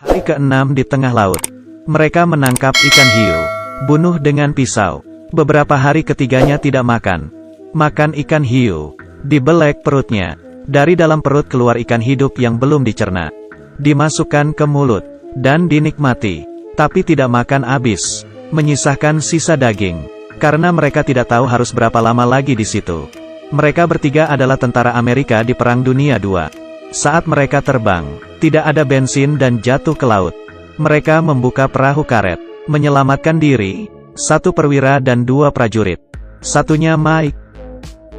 Hari ke-6 di tengah laut. Mereka menangkap ikan hiu. Bunuh dengan pisau. Beberapa hari ketiganya tidak makan. Makan ikan hiu. Dibelek perutnya. Dari dalam perut keluar ikan hidup yang belum dicerna. Dimasukkan ke mulut. Dan dinikmati. Tapi tidak makan habis. Menyisakan sisa daging. Karena mereka tidak tahu harus berapa lama lagi di situ. Mereka bertiga adalah tentara Amerika di Perang Dunia II. Saat mereka terbang, tidak ada bensin dan jatuh ke laut. Mereka membuka perahu karet, menyelamatkan diri, satu perwira dan dua prajurit. Satunya Mike.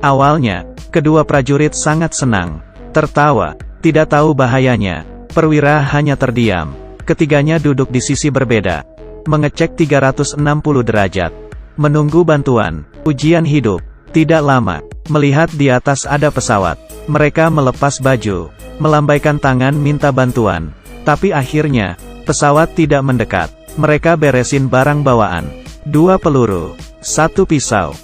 Awalnya, kedua prajurit sangat senang, tertawa, tidak tahu bahayanya. Perwira hanya terdiam. Ketiganya duduk di sisi berbeda, mengecek 360 derajat, menunggu bantuan, ujian hidup. Tidak lama, melihat di atas ada pesawat, mereka melepas baju, melambaikan tangan minta bantuan. Tapi akhirnya, pesawat tidak mendekat. Mereka beresin barang bawaan. 2 peluru, 1 pisau,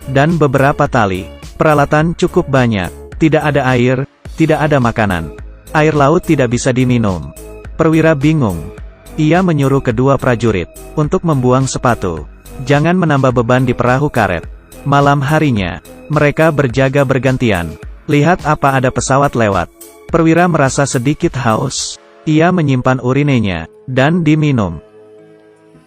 dan beberapa tali. Peralatan cukup banyak. Tidak ada air, tidak ada makanan. Air laut tidak bisa diminum. Perwira bingung. Ia menyuruh kedua prajurit untuk membuang sepatu. Jangan menambah beban di perahu karet. Malam harinya, mereka berjaga bergantian. Lihat apa ada pesawat lewat. Perwira merasa sedikit haus. Ia menyimpan urinenya, dan diminum.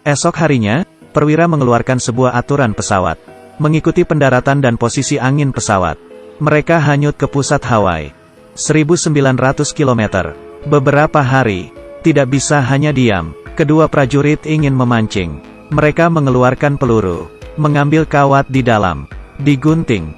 Esok harinya, perwira mengeluarkan sebuah aturan pesawat. Mengikuti pendaratan dan posisi angin pesawat. Mereka hanyut ke pusat Hawaii. 1900 km. Beberapa hari, tidak bisa hanya diam. Kedua prajurit ingin memancing. Mereka mengeluarkan peluru, mengambil kawat di dalam, digunting,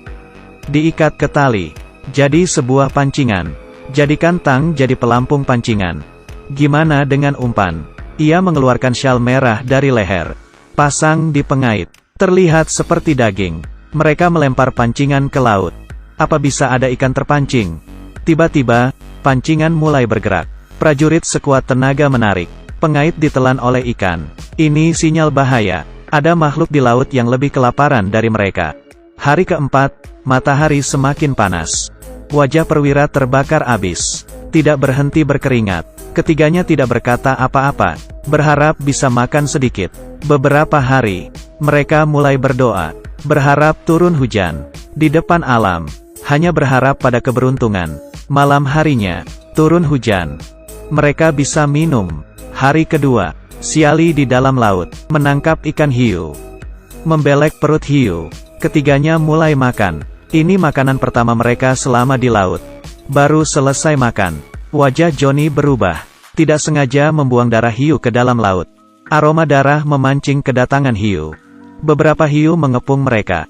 diikat ke tali, jadi sebuah pancingan. Jadikan tang jadi pelampung pancingan. Gimana dengan umpan? Ia mengeluarkan syal merah dari leher, pasang di pengait, terlihat seperti daging. Mereka melempar pancingan ke laut. Apa bisa ada ikan terpancing? Tiba-tiba, pancingan mulai bergerak. Prajurit sekuat tenaga menarik. Pengait ditelan oleh ikan. Ini sinyal bahaya. Ada makhluk di laut yang lebih kelaparan dari mereka. Hari keempat, matahari semakin panas. Wajah perwira terbakar abis. Tidak berhenti berkeringat. Ketiganya tidak berkata apa-apa. Berharap bisa makan sedikit. Beberapa hari, mereka mulai berdoa. Berharap turun hujan. Di depan alam. Hanya berharap pada keberuntungan. Malam harinya, turun hujan. Mereka bisa minum. Hari kedua, siali di dalam laut, menangkap ikan hiu, membelek perut hiu. Ketiganya mulai makan. Ini makanan pertama mereka selama di laut. Baru selesai makan, wajah Johnny berubah. Tidak sengaja membuang darah hiu ke dalam laut. Aroma darah memancing kedatangan hiu. Beberapa hiu mengepung mereka.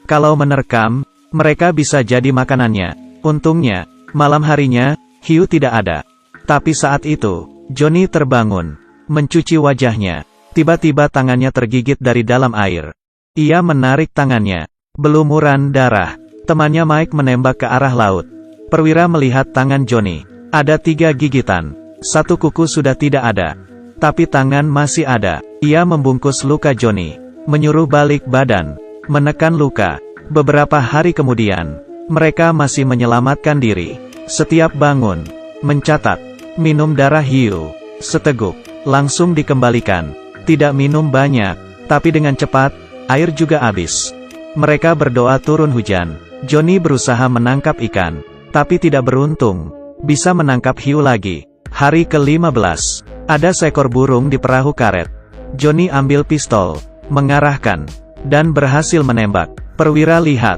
Kalau menerkam, mereka bisa jadi makanannya. Untungnya, malam harinya, hiu tidak ada. Tapi saat itu, Johnny terbangun, mencuci wajahnya. Tiba-tiba tangannya tergigit dari dalam air. Ia menarik tangannya. Belumuran darah. Temannya Mike menembak ke arah laut. Perwira melihat tangan Johnny. Ada 3 gigitan. 1 kuku sudah tidak ada. Tapi tangan masih ada. Ia membungkus luka Johnny. Menyuruh balik badan. Menekan luka. Beberapa hari kemudian, mereka masih menyelamatkan diri. Setiap bangun, mencatat. Minum darah hiu, seteguk, langsung dikembalikan. Tidak minum banyak, tapi dengan cepat, air juga habis. Mereka berdoa turun hujan. Johnny berusaha menangkap ikan, tapi tidak beruntung. Bisa menangkap hiu lagi. Hari ke-15, ada seekor burung di perahu karet. Johnny ambil pistol, mengarahkan, dan berhasil menembak. Perwira lihat.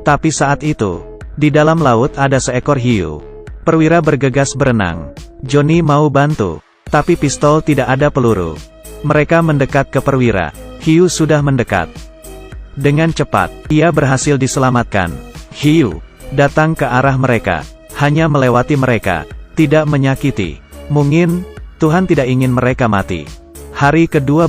Tapi saat itu, di dalam laut ada seekor hiu. Perwira bergegas berenang. Johnny mau bantu, tapi pistol tidak ada peluru. Mereka mendekat ke perwira. Hiu sudah mendekat. Dengan cepat, ia berhasil diselamatkan. Hiu datang ke arah mereka, hanya melewati mereka, tidak menyakiti. Mungkin Tuhan tidak ingin mereka mati. Hari ke-12,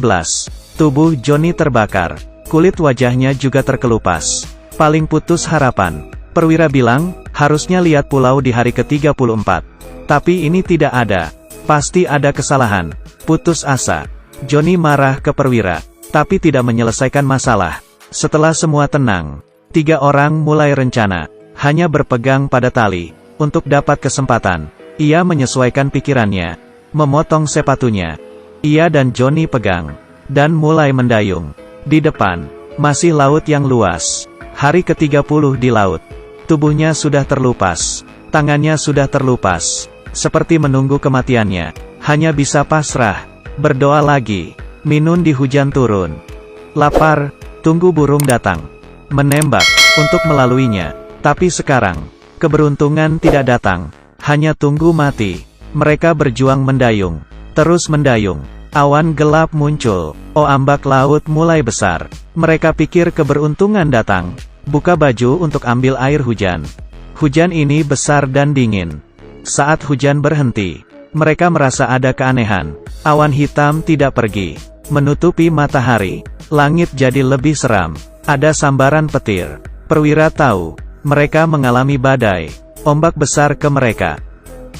tubuh Johnny terbakar. Kulit wajahnya juga terkelupas. Paling putus harapan. Perwira bilang, harusnya lihat pulau di hari ke-34. Tapi ini tidak ada. Pasti ada kesalahan. Putus asa. Johnny marah ke perwira, tapi tidak menyelesaikan masalah. Setelah semua tenang, 3 orang mulai rencana. Hanya berpegang pada tali. Untuk dapat kesempatan, ia menyesuaikan pikirannya, memotong sepatunya. Ia dan Johnny pegang, dan mulai mendayung. Di depan, masih laut yang luas. Hari ke-30 di laut. Tubuhnya sudah terlupas. Tangannya sudah terlupas. Seperti menunggu kematiannya. Hanya bisa pasrah. Berdoa lagi. Minun di hujan turun. Lapar, tunggu burung datang. Menembak, untuk melaluinya. Tapi sekarang, keberuntungan tidak datang. Hanya tunggu mati. Mereka berjuang mendayung. Terus mendayung. Awan gelap muncul. Ombak laut mulai besar. Mereka pikir keberuntungan datang. Buka baju untuk ambil air hujan. Hujan ini besar dan dingin. Saat hujan berhenti, mereka merasa ada keanehan. Awan hitam tidak pergi. Menutupi matahari. Langit jadi lebih seram. Ada sambaran petir. Perwira tahu, mereka mengalami badai. Ombak besar ke mereka.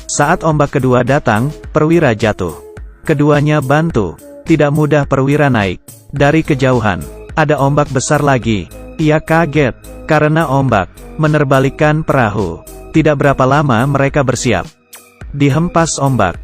Saat ombak kedua datang, perwira jatuh. Keduanya bantu. Tidak mudah perwira naik. Dari kejauhan, ada ombak besar lagi. Ia kaget, karena ombak menerbalikkan perahu. Tidak berapa lama mereka bersiap. Dihempas ombak.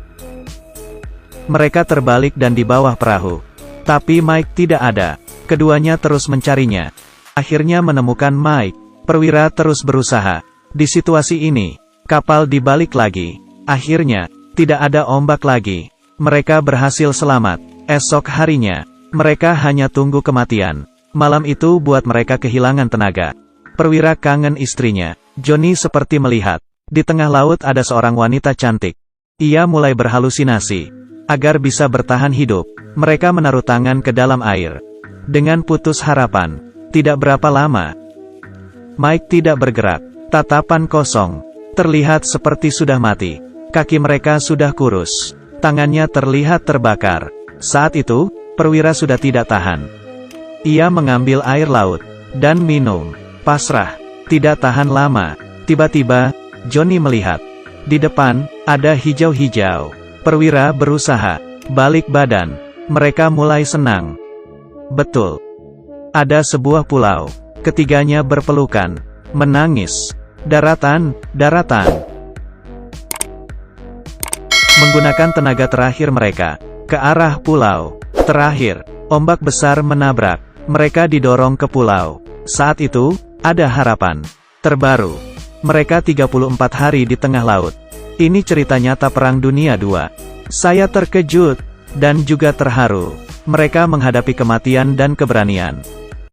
Mereka terbalik dan di bawah perahu. Tapi Mike tidak ada. Keduanya terus mencarinya. Akhirnya menemukan Mike. Perwira terus berusaha. Di situasi ini, kapal dibalik lagi. Akhirnya, tidak ada ombak lagi. Mereka berhasil selamat. Esok harinya, mereka hanya tunggu kematian. Malam itu buat mereka kehilangan tenaga. Perwira kangen istrinya. Johnny seperti melihat. Di tengah laut ada seorang wanita cantik. Ia mulai berhalusinasi. Agar bisa bertahan hidup, mereka menaruh tangan ke dalam air. Dengan putus harapan. Tidak berapa lama, Mike tidak bergerak. Tatapan kosong. Terlihat seperti sudah mati. Kaki mereka sudah kurus. Tangannya terlihat terbakar. Saat itu, perwira sudah tidak tahan. Ia mengambil air laut. Dan minum. Pasrah. Tidak tahan lama. Tiba-tiba, Johnny melihat. Di depan, ada hijau-hijau. Perwira berusaha. Balik badan. Mereka mulai senang. Betul. Ada sebuah pulau. Ketiganya berpelukan. Menangis. Daratan, daratan. Menggunakan tenaga terakhir mereka. Ke arah pulau. Terakhir, ombak besar menabrak. Mereka didorong ke pulau. Saat itu, ada harapan. Terbaru. Mereka 34 hari di tengah laut. Ini cerita nyata Perang Dunia II. Saya terkejut. Dan juga terharu. Mereka menghadapi kematian dan keberanian.